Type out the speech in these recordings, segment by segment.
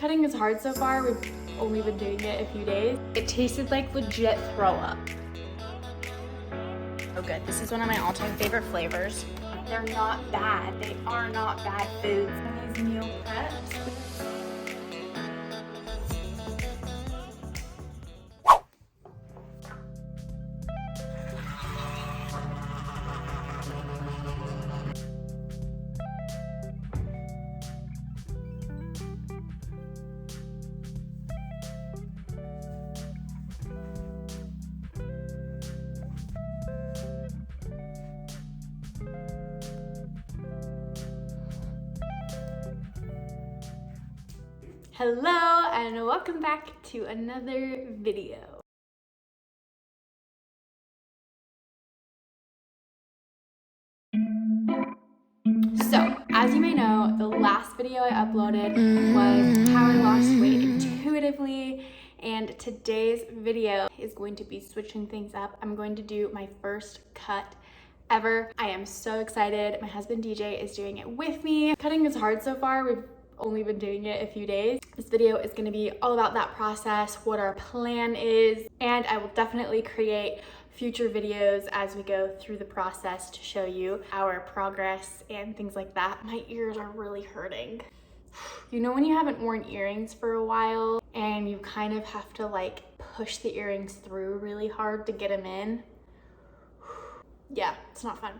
Cutting is hard so far. We've only been doing it a few days. It tasted like legit throw up. Oh good. This is one of my all-time favorite flavors. They're not bad. They are not bad foods. And these meal preps. Hello and welcome back to another video. So, as you may know, the last video I uploaded was how I lost weight intuitively, and today's video is going to be switching things up. I'm going to do my first cut ever. I am so excited. My husband DJ is doing it with me. Cutting is hard so far. We've only been doing it a few days. This video is going to be all about that process, what our plan is, and I will definitely create future videos as we go through the process to show you our progress and things like that. My ears are really hurting. You know when you haven't worn earrings for a while and you kind of have to like push the earrings through really hard to get them in? Yeah, it's not fun.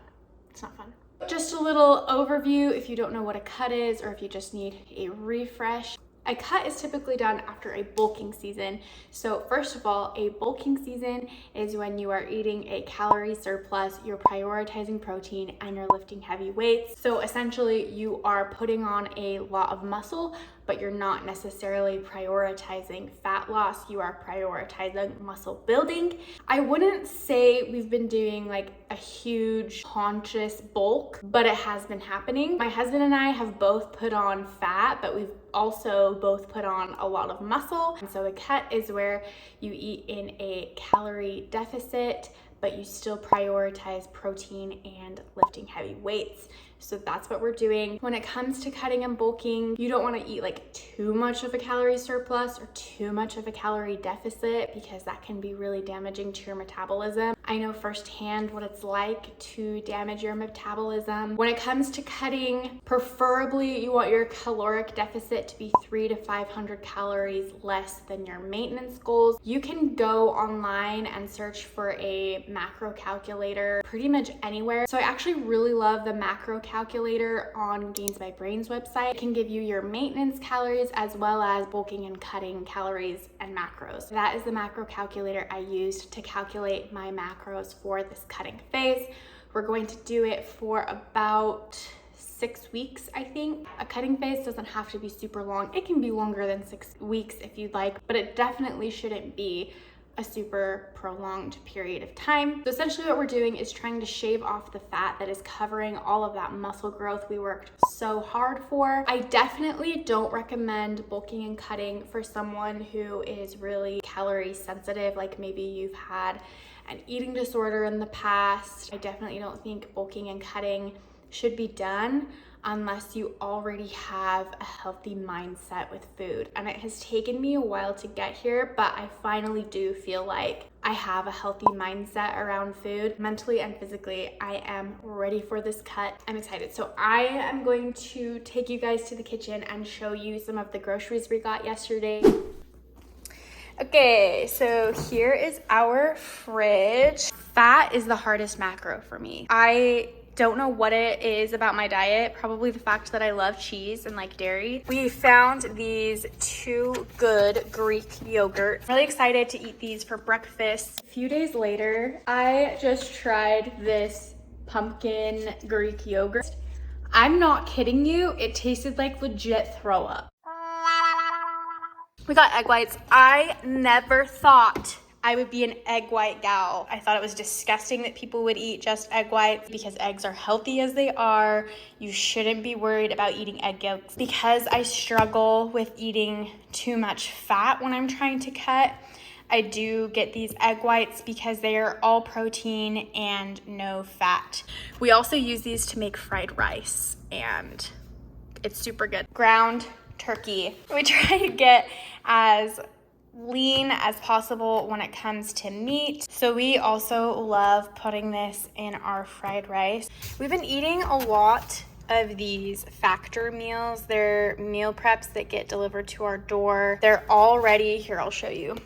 It's not fun. Just a little overview if you don't know what a cut is or if you just need a refresh. A cut is typically done after a bulking season. So first of all, a bulking season is when you are eating a calorie surplus, you're prioritizing protein, and you're lifting heavy weights. So essentially you are putting on a lot of muscle, but you're not necessarily prioritizing fat loss, you are prioritizing muscle building. I wouldn't say we've been doing like a huge conscious bulk, but it has been happening. My husband and I have both put on fat, but we've also both put on a lot of muscle. And so a cut is where you eat in a calorie deficit, but you still prioritize protein and lifting heavy weights. So that's what we're doing. When it comes to cutting and bulking, you don't want to eat like too much of a calorie surplus or too much of a calorie deficit because that can be really damaging to your metabolism. I know firsthand what it's like to damage your metabolism. When it comes to cutting, preferably you want your caloric deficit to be 300 to 500 calories less than your maintenance goals. You can go online and search for a macro calculator pretty much anywhere. So I actually really love the macro calculator on Gains by Brain's website. It can give you your maintenance calories as well as bulking and cutting calories and macros. That is the macro calculator I used to calculate my macros for this cutting phase. We're going to do it for about 6 weeks, I think. A cutting phase doesn't have to be super long. It can be longer than 6 weeks if you'd like, but it definitely shouldn't be a super prolonged period of time. So essentially what we're doing is trying to shave off the fat that is covering all of that muscle growth we worked so hard for. I definitely don't recommend bulking and cutting for someone who is really calorie sensitive, like maybe you've had an eating disorder in the past. I definitely don't think bulking and cutting should be done unless you already have a healthy mindset with food. And it has taken me a while to get here, but I finally do feel like I have a healthy mindset around food. Mentally and physically, I am ready for this cut. I'm excited. So I am going to take you guys to the kitchen and show you some of the groceries we got yesterday. Okay, so here is our fridge. Fat is the hardest macro for me. I don't know what it is about my diet, probably the fact that I love cheese and like dairy. We found these 2 good Greek yogurts. Really excited to eat these for breakfast. A few days later, I just tried this pumpkin Greek yogurt. I'm not kidding you, it tasted like legit throw up. We got egg whites. I never thought I would be an egg white gal. I thought it was disgusting that people would eat just egg whites because eggs are healthy as they are. You shouldn't be worried about eating egg yolks. Because I struggle with eating too much fat when I'm trying to cut, I do get these egg whites because they are all protein and no fat. We also use these to make fried rice and it's super good. Ground turkey. We try to get as lean as possible when it comes to meat. So we also love putting this in our fried rice. We've been eating a lot of these factor meals. They're meal preps that get delivered to our door. They're all ready. Here, I'll show you.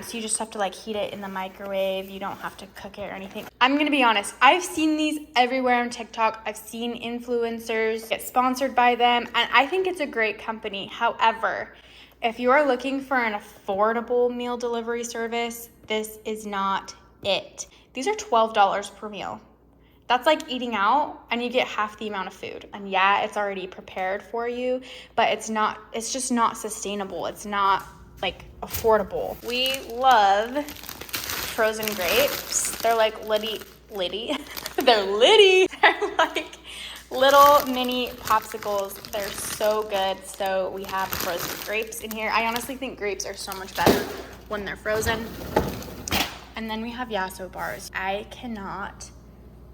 So you just have to like heat it in the microwave. You don't have to cook it or anything. I'm gonna be honest, I've seen these everywhere on TikTok. I've seen influencers get sponsored by them, and I think it's a great company. However, if you are looking for an affordable meal delivery service, this is not it. These are $12 per meal. That's like eating out and you get half the amount of food. And yeah, it's already prepared for you, but it's just not sustainable. It's not like affordable. We love frozen grapes. They're like litty. They're litty. They're like little mini popsicles. They're so good. So we have frozen grapes in here. I honestly think grapes are so much better when they're frozen. And then we have Yasso bars. I cannot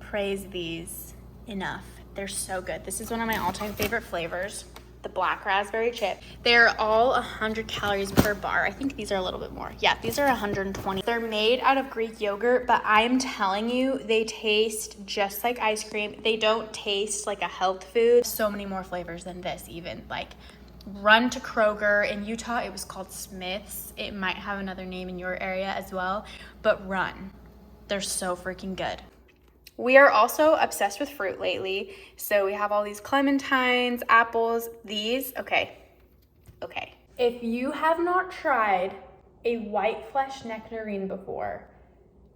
praise these enough. They're so good. This is one of my all-time favorite flavors, the black raspberry chip. They're all 100 calories per bar. I think these are a little bit more. Yeah, these are 120. They're made out of Greek yogurt, but I am telling you, they taste just like ice cream. They don't taste like a health food. So many more flavors than this even. Like, run to Kroger. In Utah, it was called Smith's. It might have another name in your area as well, but run. They're so freaking good. We are also obsessed with fruit lately. So we have all these clementines, apples, these. Okay. If you have not tried a white flesh nectarine before,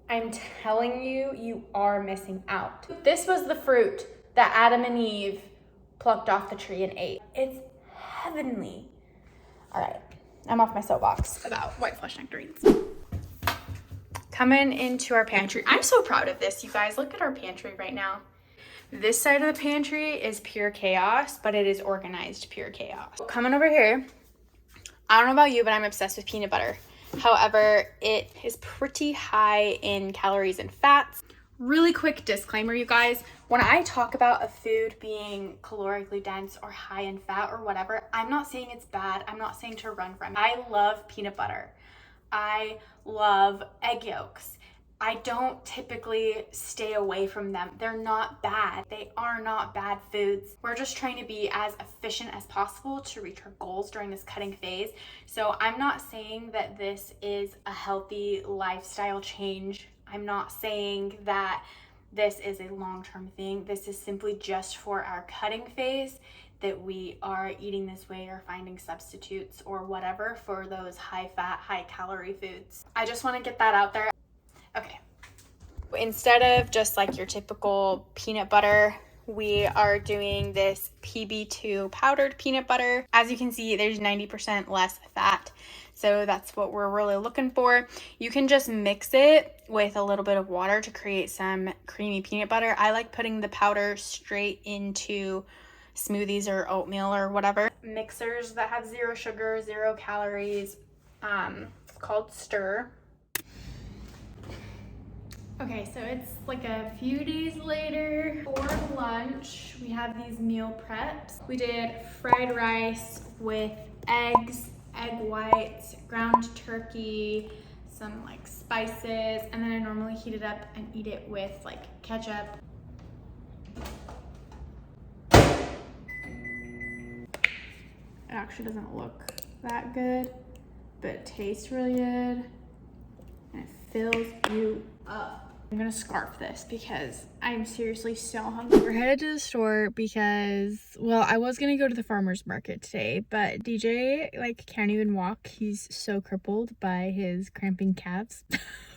I'm telling you, you are missing out. This was the fruit that Adam and Eve plucked off the tree and ate. It's heavenly. All right, I'm off my soapbox about white flesh nectarines. Coming into our pantry. I'm so proud of this, you guys. Look at our pantry right now. This side of the pantry is pure chaos, but it is organized pure chaos. Coming over here, I don't know about you, but I'm obsessed with peanut butter. However, it is pretty high in calories and fats. Really quick disclaimer, you guys. When I talk about a food being calorically dense or high in fat or whatever, I'm not saying it's bad. I'm not saying to run from it. I love peanut butter. I love egg yolks. I don't typically stay away from them. They're not bad. They are not bad foods. We're just trying to be as efficient as possible to reach our goals during this cutting phase. So I'm not saying that this is a healthy lifestyle change. I'm not saying that this is a long-term thing. This is simply just for our cutting phase, that we are eating this way or finding substitutes or whatever for those high fat, high calorie foods. I just want to get that out there. Okay. Instead of just like your typical peanut butter, we are doing this PB2 powdered peanut butter. As you can see, there's 90% less fat. So that's what we're really looking for. You can just mix it with a little bit of water to create some creamy peanut butter. I like putting the powder straight into smoothies or oatmeal or whatever. Mixers that have 0 sugar, 0 calories, called Stir. Okay, so it's like a few days later. For lunch, we have these meal preps. We did fried rice with eggs, egg whites, ground turkey, some like spices, and then I normally heat it up and eat it with like ketchup. It actually doesn't look that good, but it tastes really good and it fills you up. I'm gonna scarf this because I'm seriously so hungry. We're headed to the store because, well, I was gonna go to the farmer's market today, but DJ like can't even walk. He's so crippled by his cramping calves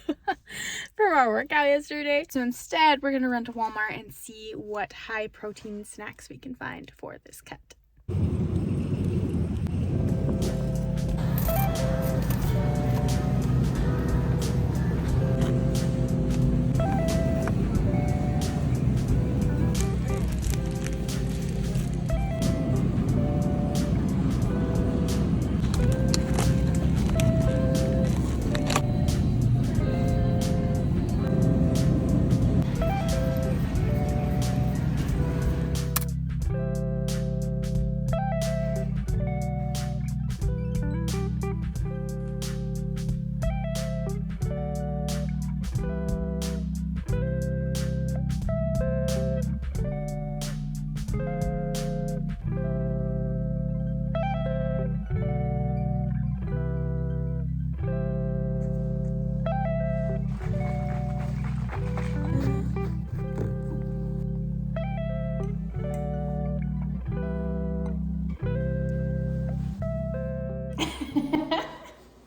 from our workout yesterday. So instead, we're gonna run to Walmart and see what high protein snacks we can find for this cut.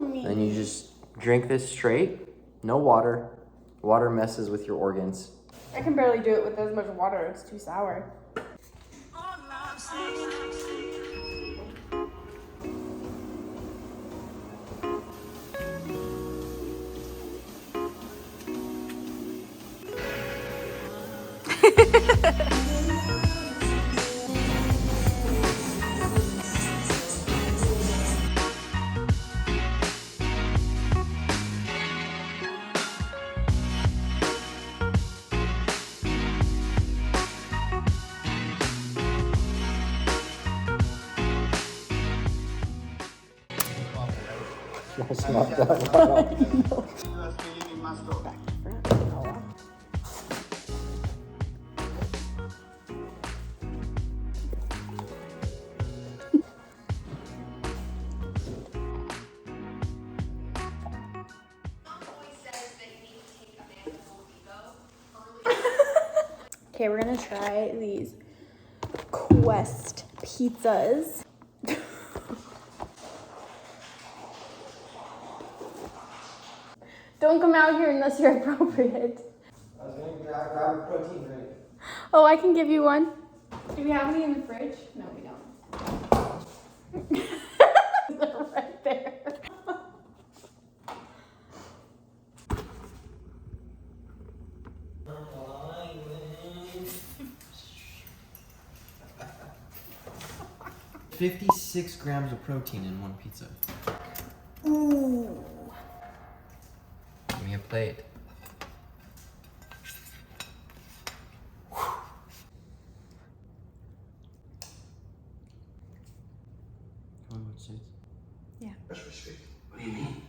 Then you just drink this straight, no water. Water messes with your organs. I can barely do it with as much water. It's too sour. That's not that loud. Okay, we're gonna try these Quest pizzas. Don't come out here unless you're appropriate. I was gonna grab a protein drink. Oh, I can give you one. Do we have any in the fridge? No, we don't. They're right there. 56 grams of protein in one pizza. Ooh. Give me a plate. Yeah. What do you mean?